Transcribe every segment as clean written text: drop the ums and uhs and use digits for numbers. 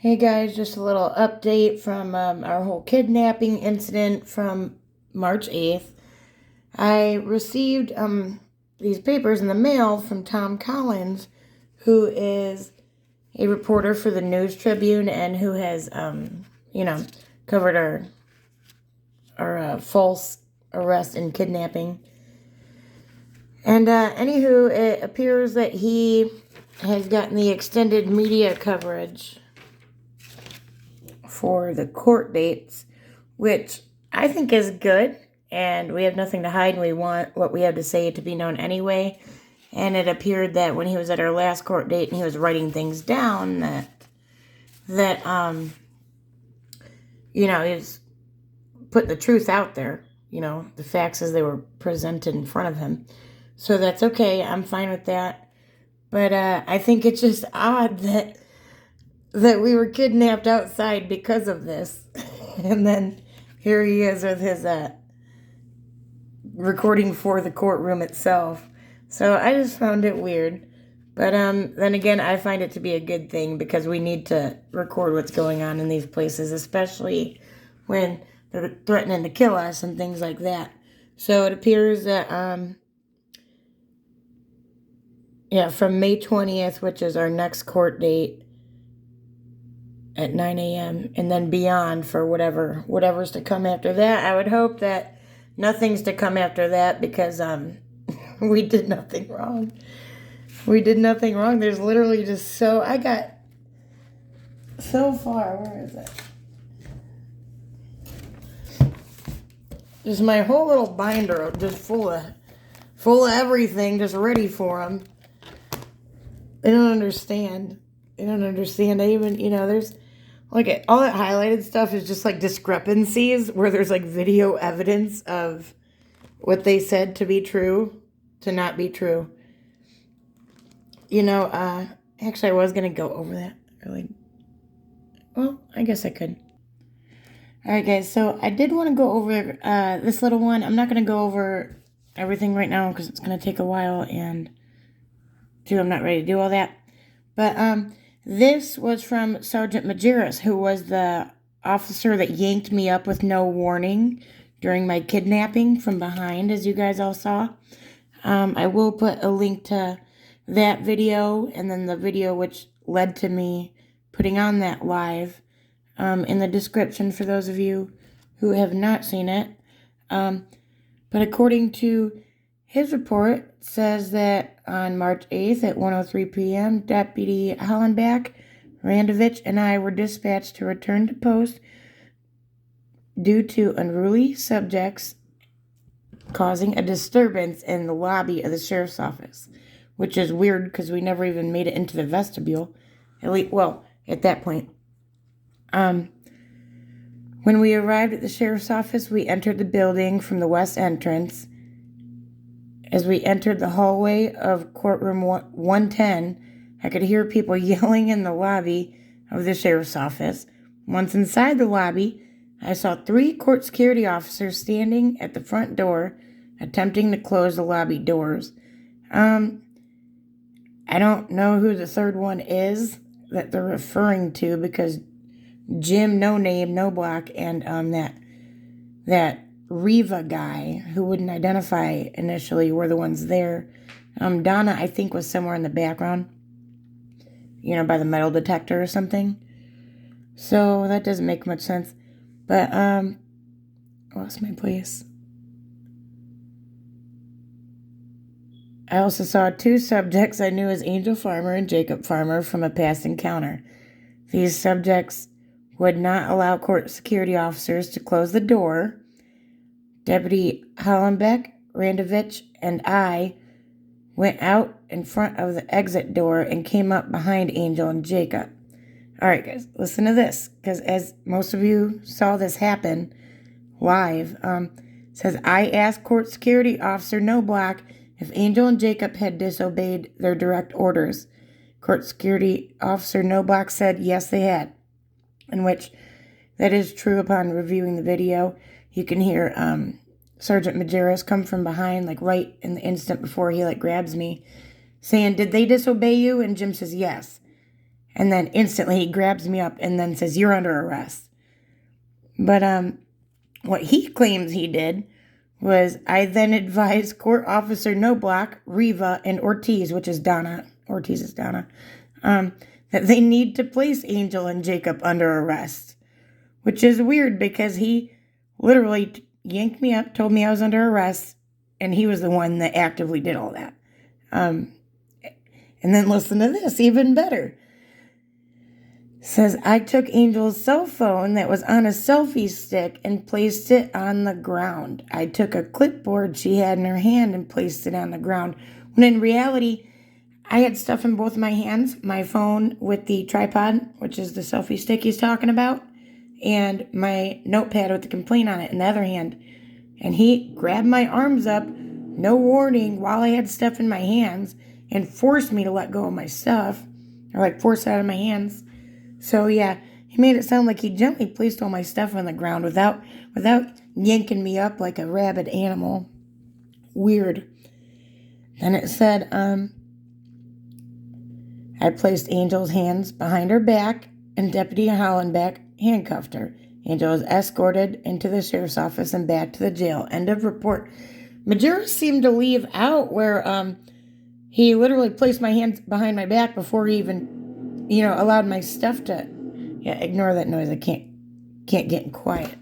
Hey guys, just a little update from our whole kidnapping incident from March 8th. I received these papers in the mail from Tom Collins, who is a reporter for the News Tribune and who has, covered our false arrest and kidnapping. And anywho, it appears that he has gotten the extended media coverage for the court dates, which I think is good, and we have nothing to hide, and we want what we have to say to be known anyway. And it appeared that when he was at our last court date and he was writing things down, that he's put the truth out there, the facts as they were presented in front of him. So that's okay. I'm fine with that. But I think it's just odd that we were kidnapped outside because of this. And then here he is with his recording for the courtroom itself. So I just found it weird. But then again, I find it to be a good thing because we need to record what's going on in these places, especially when they're threatening to kill us and things like that. So it appears that, from May 20th, which is our next court date, at 9 a.m. and then beyond for whatever's to come after that. I would hope that nothing's to come after that because we did nothing wrong. We did nothing wrong. There's literally just I got so far. Where is it? Just my whole little binder just full of everything, just ready for them. They don't understand. I even, there's like all that highlighted stuff is just like discrepancies where there's like video evidence of what they said to be true to not be true. Actually I was going to go over that really. Well, I guess I could. All right, guys. So I did want to go over this little one. I'm not going to go over everything right now because it's going to take a while and I'm not ready to do all that. But, this was from Sergeant Majerus, who was the officer that yanked me up with no warning during my kidnapping from behind, as you guys all saw. I will put a link to that video and then the video which led to me putting on that live in the description for those of you who have not seen it. But according to his report, says that on March 8th at 1:03 p.m., Deputy Hollenbach, Randovich, and I were dispatched to return to post due to unruly subjects causing a disturbance in the lobby of the sheriff's office, which is weird because we never even made it into the vestibule. At that point. When we arrived at the sheriff's office, we entered the building from the west entrance. As we entered the hallway of courtroom 110, I could hear people yelling in the lobby of the sheriff's office. Once inside the lobby, I saw 3 court security officers standing at the front door, attempting to close the lobby doors. I don't know who the third one is that they're referring to because Jim, no name, no block, and that Riva guy who wouldn't identify initially were the ones there. Donna, I think, was somewhere in the background, by the metal detector or something. So that doesn't make much sense. But, lost my place. I also saw 2 subjects I knew as Angel Farmer and Jacob Farmer from a past encounter. These subjects would not allow court security officers to close the door. Deputy Hollenbeck, Randovich, and I went out in front of the exit door and came up behind Angel and Jacob. All right, guys, listen to this, because as most of you saw this happen live, says, I asked Court Security Officer Noblock if Angel and Jacob had disobeyed their direct orders. Court Security Officer Noblock said yes, they had, in which that is true upon reviewing the video. You can hear Sergeant Majerus come from behind, like right in the instant before he grabs me, saying, did they disobey you? And Jim says yes. And then instantly he grabs me up and then says, "You're under arrest." But what he claims he did was, I then advised Court Officer Noblock, Riva, and Ortiz, which is Donna, Ortiz is Donna, that they need to place Angel and Jacob under arrest. Which is weird because he literally yanked me up, told me I was under arrest, and he was the one that actively did all that. And then listen to this, even better. Says, I took Angel's cell phone that was on a selfie stick and placed it on the ground. I took a clipboard she had in her hand and placed it on the ground. When in reality, I had stuff in both my hands, my phone with the tripod, which is the selfie stick he's talking about, and my notepad with the complaint on it in the other hand. And he grabbed my arms up, no warning, while I had stuff in my hands, and forced me to let go of my stuff, or like force it out of my hands. So yeah, he made it sound like he gently placed all my stuff on the ground without yanking me up like a rabid animal. Weird. Then it said, I placed Angel's hands behind her back, and Deputy Hollenbeck handcuffed her. Angel was escorted into the sheriff's office and back to the jail. End of report. Majerus seemed to leave out where he literally placed my hands behind my back before he even, allowed my stuff to. Yeah, ignore that noise. I can't get in quiet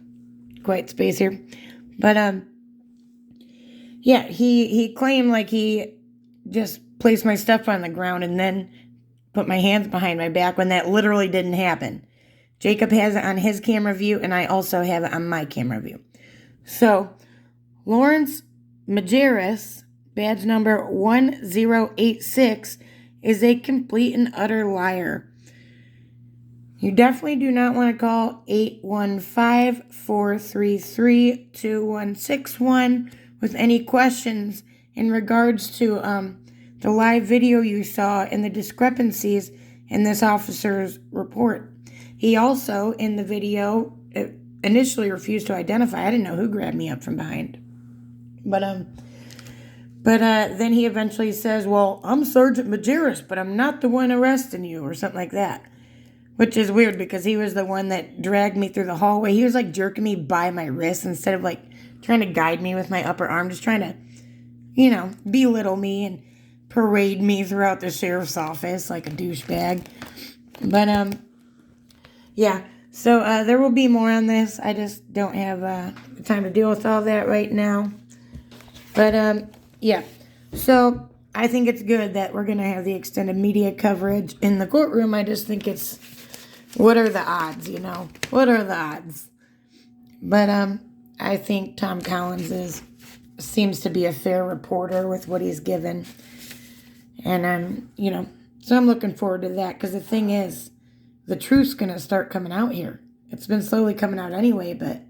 space here. But yeah, he claimed like he just placed my stuff on the ground and then put my hands behind my back when that literally didn't happen. Jacob has it on his camera view, and I also have it on my camera view. So, Lawrence Majerus, badge number 1086, is a complete and utter liar. You definitely do not want to call 815-433-2161 with any questions in regards to the live video you saw and the discrepancies in this officer's report. He also, in the video, initially refused to identify. I didn't know who grabbed me up from behind. But then he eventually says, well, I'm Sergeant Majerus, but I'm not the one arresting you, or something like that. Which is weird because he was the one that dragged me through the hallway. He was like jerking me by my wrist instead of like trying to guide me with my upper arm, just trying to, belittle me and parade me throughout the sheriff's office like a douchebag. But, yeah, so there will be more on this. I just don't have the time to deal with all that right now. But, yeah, so I think it's good that we're going to have the extended media coverage in the courtroom. I just think it's, what are the odds, What are the odds? But I think Tom Collins seems to be a fair reporter with what he's given. And so I'm looking forward to that, because the thing is, the truth's going to start coming out here. It's been slowly coming out anyway, but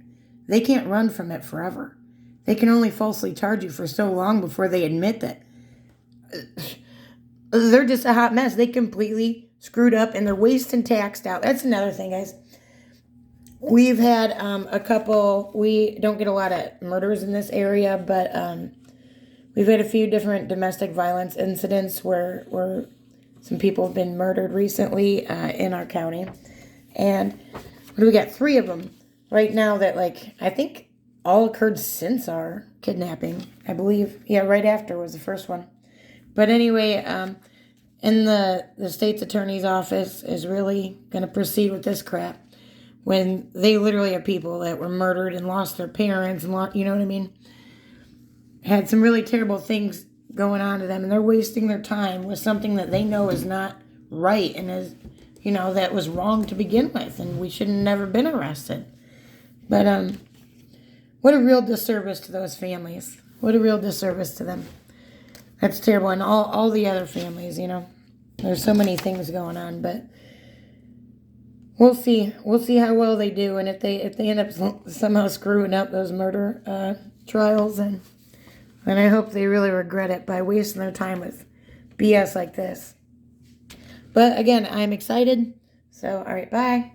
they can't run from it forever. They can only falsely charge you for so long before they admit that they're just a hot mess. They completely screwed up and they're wasting taxed out. That's another thing, guys. We've had a couple, we don't get a lot of murders in this area, but we've had a few different domestic violence incidents where some people have been murdered recently in our county. And we got 3 of them right now that, I think all occurred since our kidnapping, I believe. Yeah, right after was the first one. But anyway, and the state's attorney's office is really going to proceed with this crap when they literally have people that were murdered and lost their parents and you know what I mean? Had some really terrible things going on to them, and they're wasting their time with something that they know is not right and is, that was wrong to begin with, and we should have never been arrested. But what a real disservice to those families. What a real disservice to them. That's terrible. And all the other families, There's so many things going on, but we'll see. We'll see how well they do, and if they end up somehow screwing up those murder trials, and I hope they really regret it by wasting their time with BS like this. But again, I'm excited. So, all right, bye.